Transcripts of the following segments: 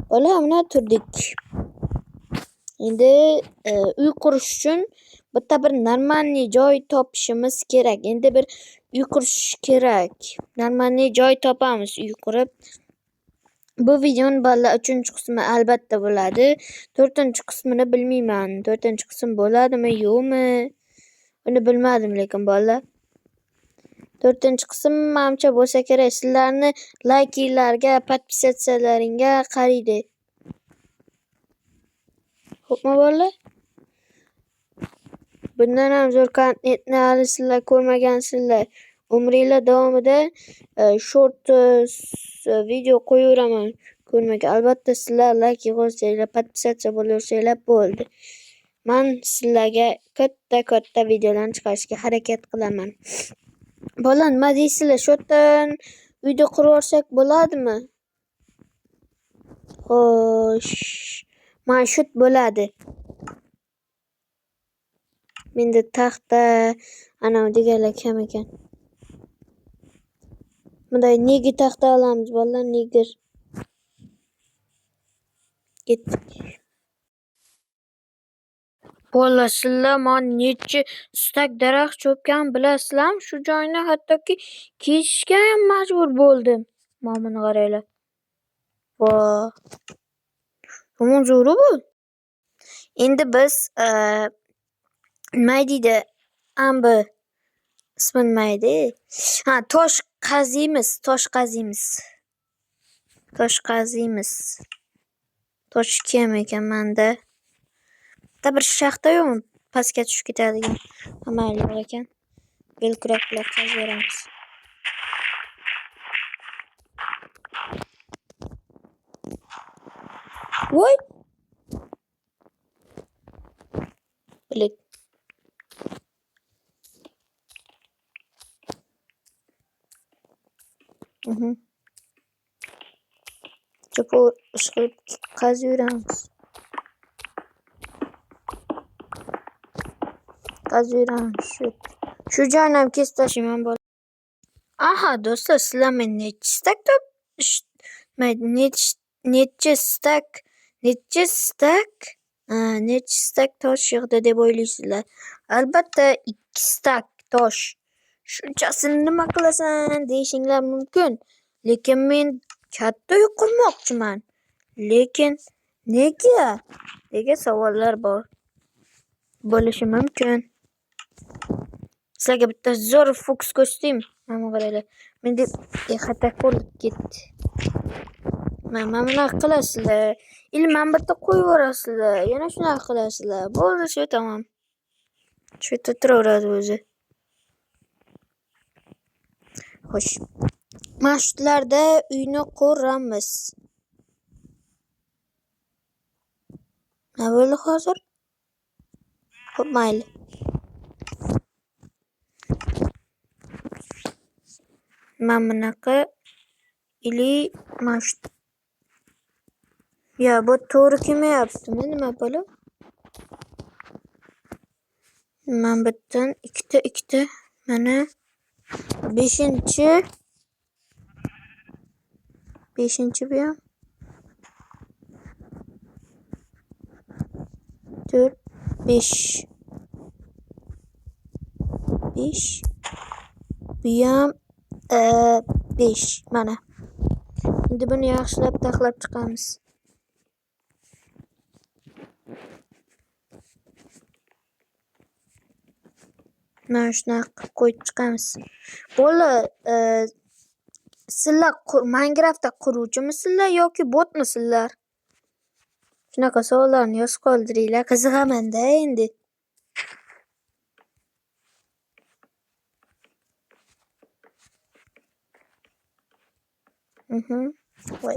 Bola mana turdik. Endi uy qurish uchun bitta bir normalniy joy topishimiz kerak. Endi bir uy qurish kerak. Normalniy joy topamiz uy qurib. Bu videoning bolalar 3-qismi albatta bo'ladi. 4-qismini bilmayman. 4-qism bo'ladimi, yo'qmi? Uni bilmadim lekin bolalar. 4-qism menimcha bo'lsa kerak. Sizlarni laykinglarga, podpisatsiyalaringga qaraydi. Xo'pmi bolalar? Bundan ham zo'r kontentni hali sizlar ko'rmagansizlar. Umringlar davomida short video qo'yaveraman. Ko'rmagan. Albatta sizlar layk yig'sanglar, podpisatsiya bo'laversanglar bo'ldi. Men sizlarga katta videolarni chiqarishga harakat qilaman. Bola nima deysizlar? Shu yerdan uyda qurib olsak bo'ladimi? Xo'sh, mana shu bo'ladi. Menda taxta ana deganlar kam ekan. Bunday nega taxta olamiz bolalar, negir. Ketdik. Bolalar, sizlar men necha stak daraxt cho'pgan bilasizlarmi? Shu joyni hattoki kesishga ham majbur bo'ldim. Mana buni qaranglar. Voh. Yomon zo'r bu. Endi biz nima deydi? Ambi ismi nima edi? Tosh qaziymiz. Tosh kam ekan menda. Bitta bir shaxta yo'qmi? Pastga tushib ketadigan. Mayli bor ekan. Belkurak bilan qazaveramiz. Voy! Bilik. Chopur ishqilib qazaveramiz. Shu joyni ham kesib tashlayman bolalar. Aha, do'stlar, sizlar men necha stak tosh yig'di deb o'ylaysizlar? Albatta 2 stak tosh. Shunchasini nima qilasan deyishinglar mumkin. Lekin men katta uy qurmoqchiman. Lekin nega? Degan savollar bor. Bo'lishi mumkin. Sizlarga bitta zo'r fokus ko'rsataymi? Mana qaranglar. Menda xato qilib ketdi. Mana bunaqa qilasizlar. Men bitta qo'yib yuborasizlar. Yana shunaqa qilasizlar. Bo'ldi, shu tamom. Shu yerda turaveradi o'zi. Xo'sh. Mana shularda uyni quramiz. Nima bo'ldi hozir? Xo'p, mayli. Mana bunaqa mana shu. Ya, bu to'g'ri kelmayaptimi? Nima bo'lib? Mana bittan ikkita mana 5-chi bu ham 4 5 bu ham 5 mana. Endi buni yaxshilab taxlab chiqamiz. Mana shunaqa qilib qo'yib chiqamiz. Bolalar, sizlar Minecraftda quruvchimisizlar yoki botmisizlar? Shunaqa savollarni yozib qoldiringlar. Qiziqaman-da endi. Voy.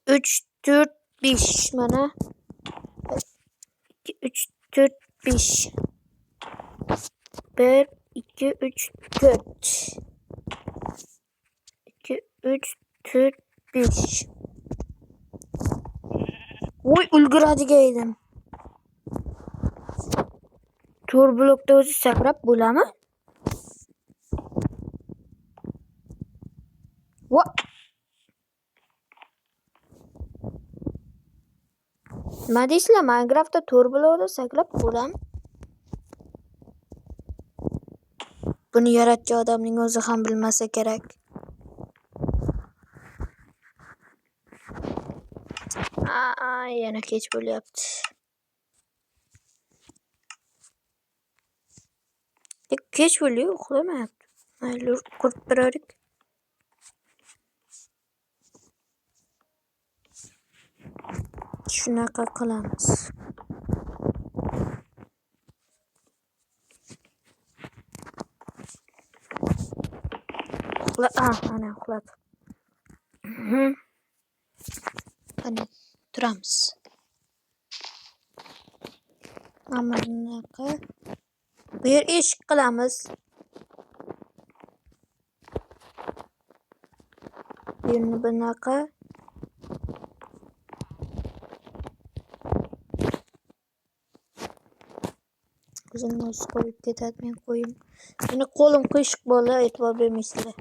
3 4 5 mana. 2 3 4 5. 1 2 3 4. 2 3 4 5. Voy, ulguradigan edim. 4 blokda o'zi sakrab bo'ladimi? Va. Nima deysizlar? Minecraftda to'r bo'ladi, saklab ko'ram. Buni yaratgan odamning o'zi ham bilmasa kerak. Yana kech bo'lyapti. Kech bo'ldi, uxlamayapti. Mayli, qurib turaylik. Shunaqa qilamiz. Ana uxladi. Ana turamiz. Mana bunaqa. Bu yer eshik qilamiz. Yerni bunaqa. O'zimni o'zi qo'yib ketadi, men qo'yim. Meni qo'lim qiyshiq bo'ldi, e'tibor bermaysizlar.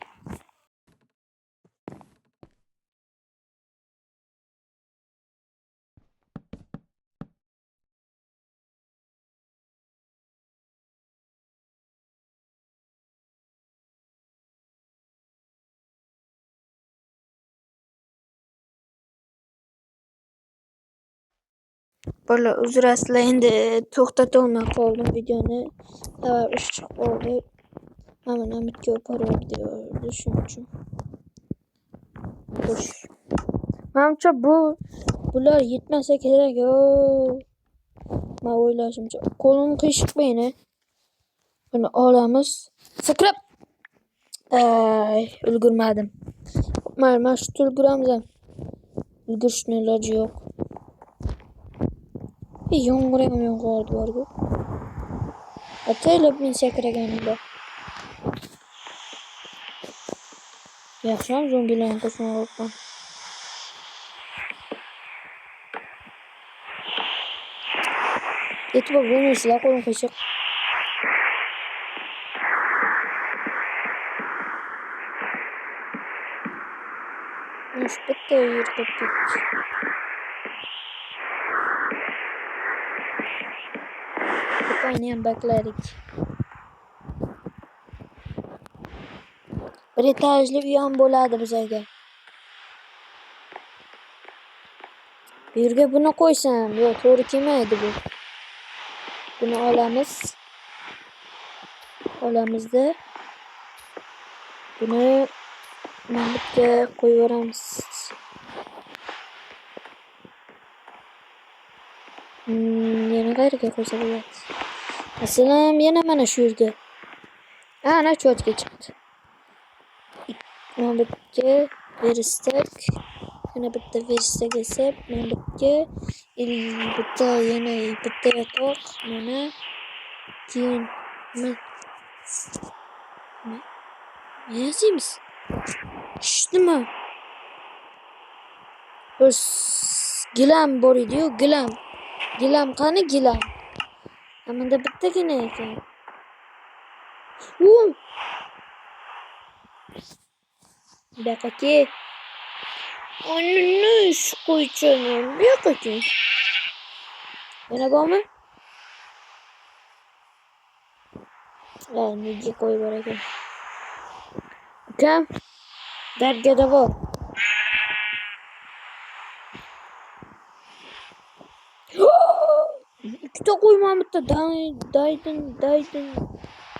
Bola, uzrasizlar, endi to'xtatolmay qoldim videoni. Ish chiqib qoldi. Mana Namitga parol deydi, shuning uchun. Xo'sh. Menimcha bular yetmasa kerak-ku. Men o'ylashimcha, qo'lim qiyshiq meni. Buni olamiz. Sakrab. Ulgurmadim. Mana shu ulguramiz ham. Ulgurishning iloji yo'q. Yomg'ir ham yog'ardi borku. Ataylab men sakraganimda. Yaxshiyam zombilarni qo'shmay qo'yibman. E'tibor bermaysizlar, qo'lim qiyshiq. Mush bitta yirtib ketdi. Qo'payni ham bakladik. Bir etajli uy ham bo'ladi bizga. Bu yerga buni qo'ysam, yo'q, to'g'ri kelmaydi bu. Buni olamiz. Olamizda. Buni Namitga qo'yib yuboramiz. Yana qayerga qo'ysa bo'ladi? Masalan, yana mana shu yerga. Ana cho'tga chiqdi. Namitga veristak. Yana bitta veristak esa Namitga bitta yana bitta yotoq. Mana keyin nima yozamiz? Nima? O'z gilam bor edi-yu, gilam. Gilam qani gilam? Amanda bittagina ekan. Baqaki. Onni shu qo'ychanim. Baqaki. Yana bormi? Nega qo'yib bor ekan? Ukam, darga davo. Ikkita qo'yman bitta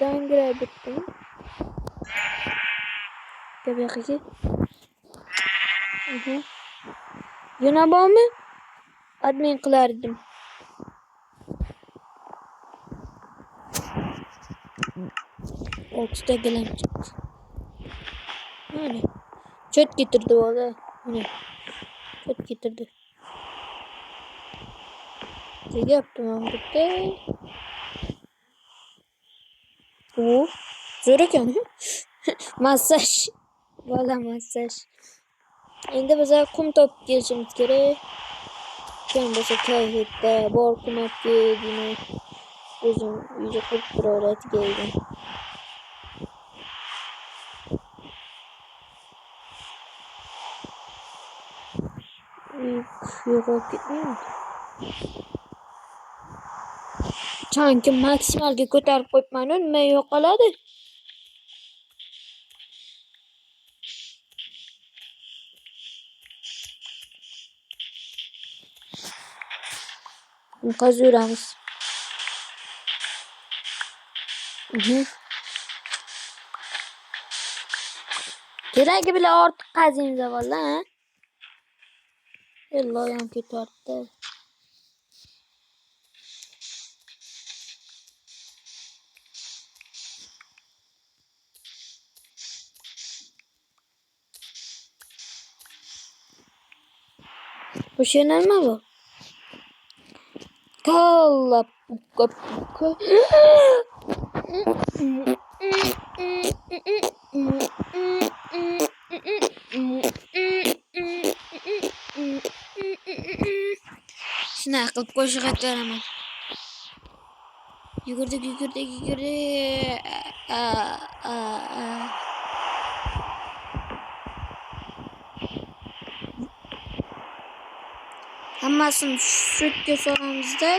dangiray bitta. Baqaki. Yana bormi? Admin qilardim. Oltita gilam chiqdi. Mana. Cho't getirdi bola. Mana. Cho't getirdi. Tegyapti men bitta. Zo'r ekan. Massaj. Bola massaj. Endi biz qum topib kelishimiz kerak. Kim bo'lsa kayfiyatda bor qumga demak o'zim uyda qurib turaveradigan. yo'qolib ketmaymi? Chunki maksimalga ko'tarib qo'yibman-ku, nima yo'qoladi? Qazaveramiz. Keragi bilan ortiq qaziymiz avvalo, ha? Loyam ketyapti. Bu şey nima bu? Kalla puka. Shunaqa qilib qo'shiq aytaraman. Yugurdik. Hammasini sutga solamizda,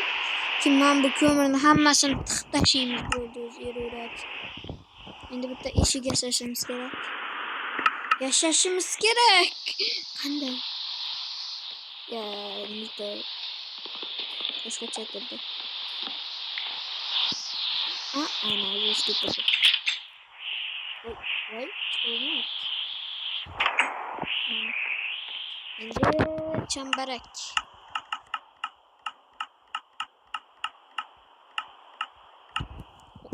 keyin mana bu ko'mirni hammasini tiqib tashlaymiz bo'ldi, o'zi eraveradi. Endi bitta eshik yasashimiz kerak. Qanday? Ya, bitta boshqacha turdi. Ana, o'zga turdi. Voy, chiqmayapti. Endi chambarak.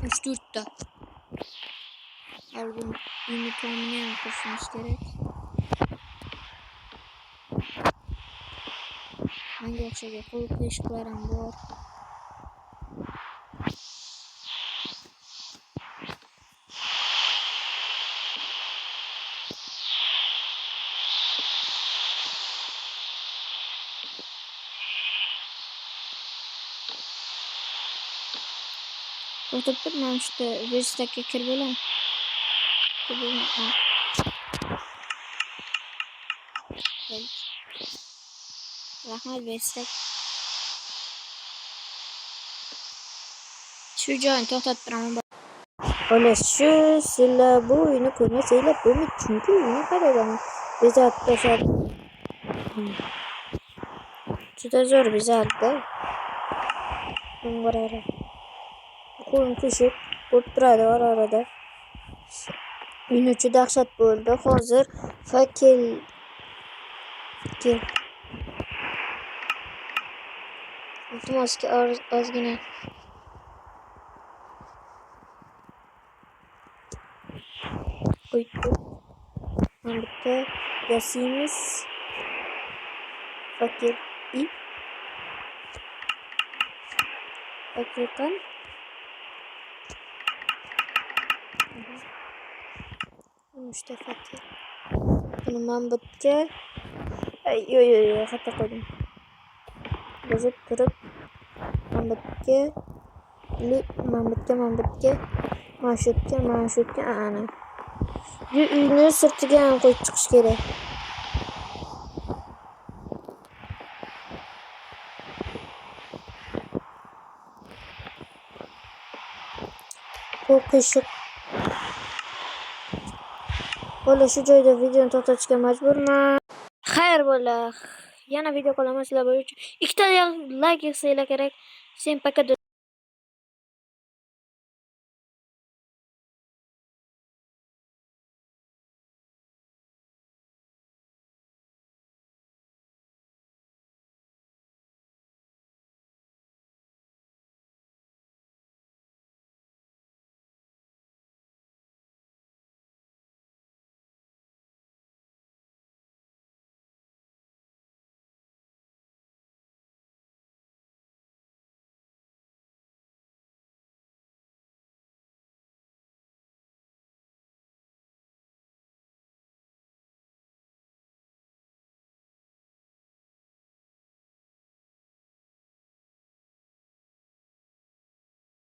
Üç dörtte. Albüm unicorn'u yapışmış gerek. Hangi okşaga koyup ışıklarım var. To'xtatib mana shu verstga kirib olam. Rahmat verstak. Shu joyni to'xtatib turaman. Xolos, shu sizlar bu uyni ko'rmasanglar bo'lmaydi, chunki uyni qarang. Bezatib tashlab. Juda zo'r bezatdi. Bunga qo'lim ko'shib bo'lib turadi orada. Uyni ichi dahshat bo'ldi. Hozir fakil iltimosga ozgina qo'yib mana bitta yasaymiz. Fakir kan işte fakir. Bunu man bitga yo xato qildim. Yozib turib man bitga mana shu ana. Uyni sirtiga ham qo'yib chiqish kerak. Qo'rqishib bola shu joyda videoni to'xtatishga majburman. Xayr bola, yana video qolaman sizlar uchun. 2 ta like yasanglar kerak. Sen paket